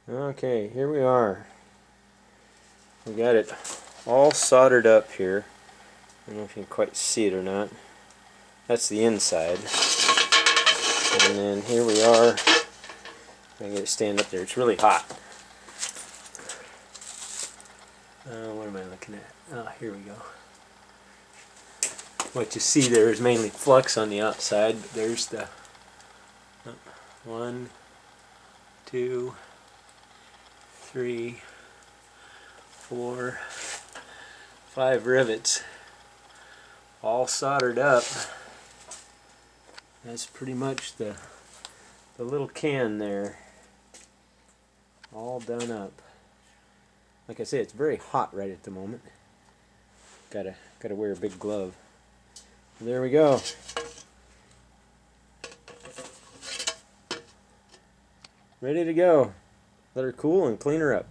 Okay, here we are. We got it all soldered up here. I don't know if you can quite see it or not. That's the inside. And then here we are. I get it stand up there. It's really hot. What am I looking at? Oh, here we go. What you see there is mainly flux on the outside, but there's the 1, 2, 3, 4, 5 rivets all soldered up. That's pretty much the little can there all done up. Like I say, it's very hot right at the moment. Gotta wear a big glove. There we go. Ready to go. Let her cool and clean her up.